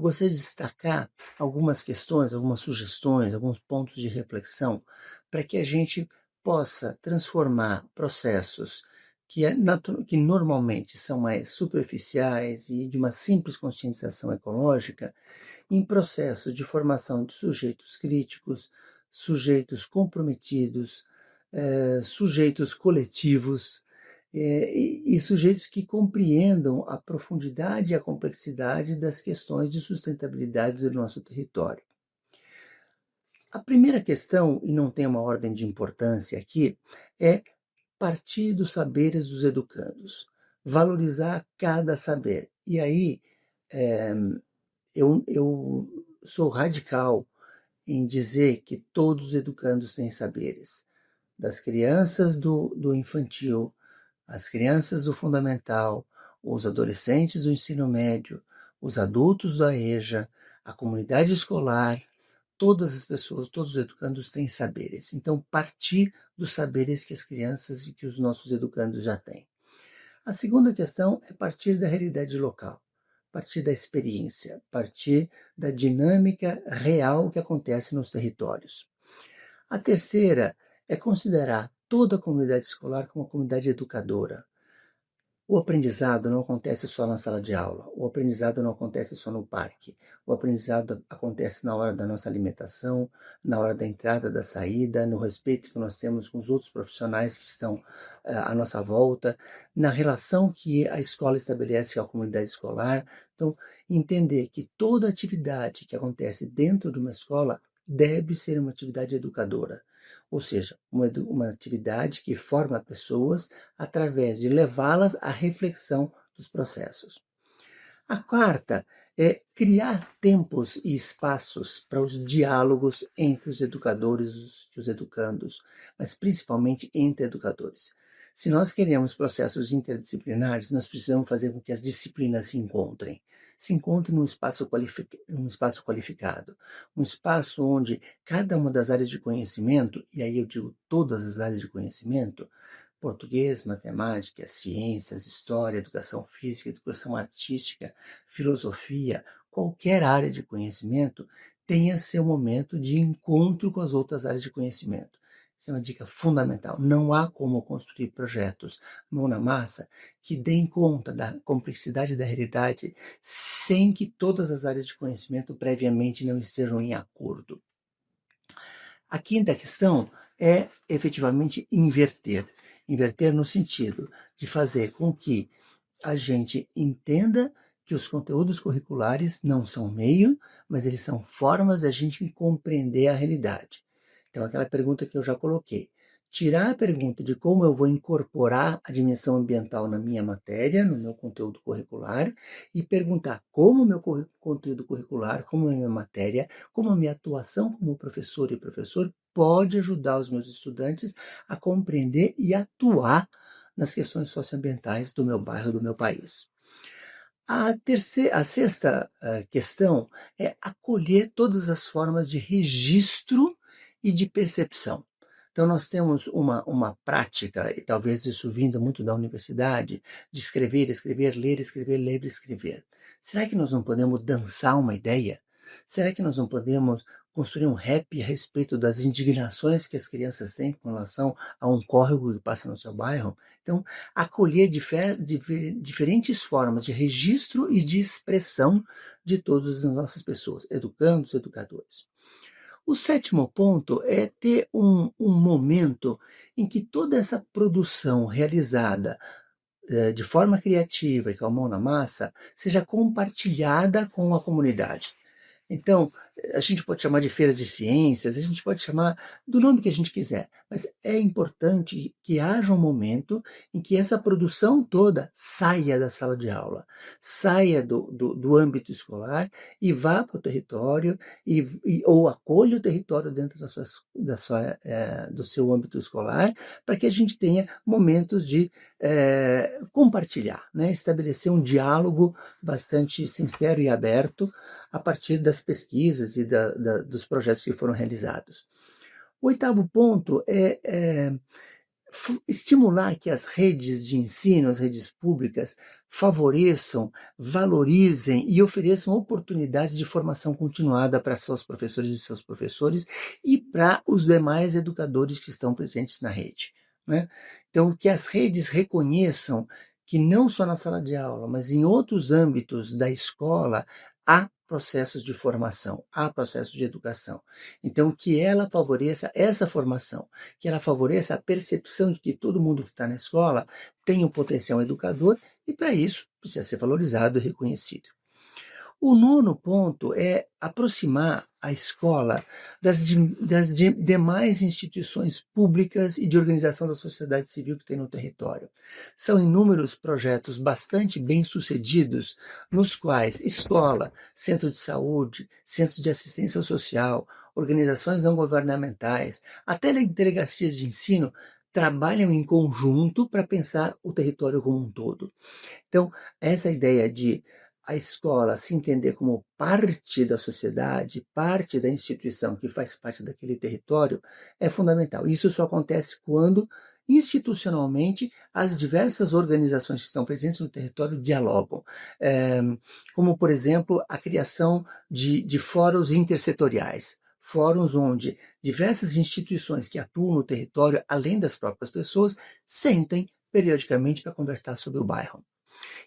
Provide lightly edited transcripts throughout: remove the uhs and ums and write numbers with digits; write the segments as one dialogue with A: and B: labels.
A: eu gostaria de destacar algumas questões, algumas sugestões, alguns pontos de reflexão para que a gente possa transformar processos que normalmente são mais superficiais e de uma simples conscientização ecológica em processos de formação de sujeitos críticos, sujeitos comprometidos, sujeitos coletivos, e sujeitos que compreendam a profundidade e a complexidade das questões de sustentabilidade do nosso território. A primeira questão, e não tem uma ordem de importância aqui, é partir dos saberes dos educandos, valorizar cada saber. E aí, eu sou radical em dizer que todos os educandos têm saberes, das crianças do infantil, as crianças do fundamental, os adolescentes do ensino médio, os adultos da EJA, a comunidade escolar, todas as pessoas, todos os educandos têm saberes. Então, partir dos saberes que as crianças e que os nossos educandos já têm. A segunda questão é partir da realidade local, partir da experiência, partir da dinâmica real que acontece nos territórios. A terceira é considerar toda a comunidade escolar como uma comunidade educadora. O aprendizado não acontece só na sala de aula, o aprendizado não acontece só no parque, o aprendizado acontece na hora da nossa alimentação, na hora da entrada, da saída, no respeito que nós temos com os outros profissionais que estão à nossa volta, na relação que a escola estabelece com a comunidade escolar. Então, entender que toda atividade que acontece dentro de uma escola deve ser uma atividade educadora, ou seja, uma atividade que forma pessoas através de levá-las à reflexão dos processos. A quarta é criar tempos e espaços para os diálogos entre os educadores e os educandos, mas principalmente entre educadores. Se nós queremos processos interdisciplinares, nós precisamos fazer com que as disciplinas se encontrem num espaço qualificado, um espaço onde cada uma das áreas de conhecimento, e aí eu digo todas as áreas de conhecimento, português, matemática, ciências, história, educação física, educação artística, filosofia, qualquer área de conhecimento tenha seu momento de encontro com as outras áreas de conhecimento. Essa é uma dica fundamental. Não há como construir projetos mão na massa que deem conta da complexidade da realidade sem que todas as áreas de conhecimento previamente não estejam em acordo. A quinta questão é efetivamente inverter. Inverter no sentido de fazer com que a gente entenda que os conteúdos curriculares não são meio, mas eles são formas da gente compreender a realidade. Então, aquela pergunta que eu já coloquei. Tirar a pergunta de como eu vou incorporar a dimensão ambiental na minha matéria, no meu conteúdo curricular, e perguntar como o meu conteúdo curricular, como a minha matéria, como a minha atuação como professor e professor pode ajudar os meus estudantes a compreender e atuar nas questões socioambientais do meu bairro, do meu país. A sexta questão é acolher todas as formas de registro e de percepção. Então, nós temos uma prática, e talvez isso vinda muito da universidade, de escrever, escrever, ler, escrever, ler, escrever. Será que nós não podemos dançar uma ideia? Será que nós não podemos construir um rap a respeito das indignações que as crianças têm com relação a um córrego que passa no seu bairro? Então, acolher diferentes formas de registro e de expressão de todas as nossas pessoas, educandos, educadores. O sétimo ponto é ter um momento em que toda essa produção realizada de forma criativa e com a mão na massa seja compartilhada com a comunidade. Então, a gente pode chamar de feiras de ciências, a gente pode chamar do nome que a gente quiser, mas é importante que haja um momento em que essa produção toda saia da sala de aula, saia do âmbito escolar e vá para o território ou acolha o território dentro do seu âmbito escolar, para que a gente tenha momentos de compartilhar, né? Estabelecer um diálogo bastante sincero e aberto a partir das pesquisas e dos projetos que foram realizados. O oitavo ponto é estimular que as redes de ensino, as redes públicas, favoreçam, valorizem e ofereçam oportunidades de formação continuada para seus professores e seus professores e para os demais educadores que estão presentes na rede, né? Então, que as redes reconheçam que não só na sala de aula, mas em outros âmbitos da escola, há processos de formação, há processos de educação. Então, que ela favoreça essa formação, que ela favoreça a percepção de que todo mundo que está na escola tem um potencial educador e, para isso, precisa ser valorizado e reconhecido. O nono ponto é aproximar a escola das demais instituições públicas e de organização da sociedade civil que tem no território. São inúmeros projetos bastante bem-sucedidos, nos quais escola, centro de saúde, centros de assistência social, organizações não governamentais, até delegacias de ensino, trabalham em conjunto para pensar o território como um todo. Então, essa ideia de a escola se entender como parte da sociedade, parte da instituição que faz parte daquele território, é fundamental. Isso só acontece quando, institucionalmente, as diversas organizações que estão presentes no território dialogam. Como, por exemplo, a criação de fóruns intersetoriais. Fóruns onde diversas instituições que atuam no território, além das próprias pessoas, sentem periodicamente para conversar sobre o bairro.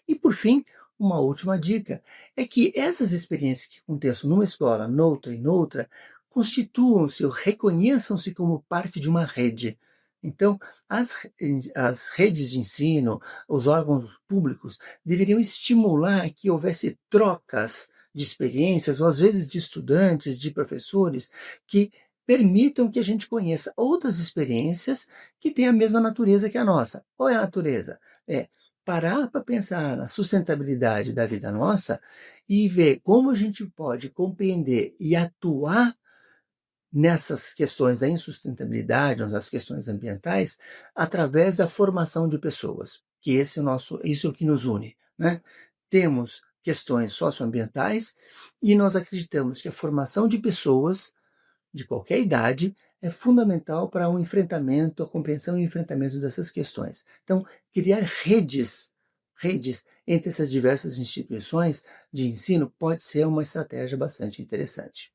A: E, por fim, uma última dica é que essas experiências que aconteçam numa escola, noutra e noutra, constituam-se ou reconheçam-se como parte de uma rede. Então, as redes de ensino, os órgãos públicos, deveriam estimular que houvesse trocas de experiências, ou às vezes de estudantes, de professores, que permitam que a gente conheça outras experiências que têm a mesma natureza que a nossa. Qual é a natureza? É parar para pensar na sustentabilidade da vida nossa e ver como a gente pode compreender e atuar nessas questões da insustentabilidade, nas questões ambientais, através da formação de pessoas, que isso é o que nos une, né? Temos questões socioambientais e nós acreditamos que a formação de pessoas de qualquer idade é fundamental para o enfrentamento, a compreensão e enfrentamento dessas questões. Então, criar redes entre essas diversas instituições de ensino pode ser uma estratégia bastante interessante.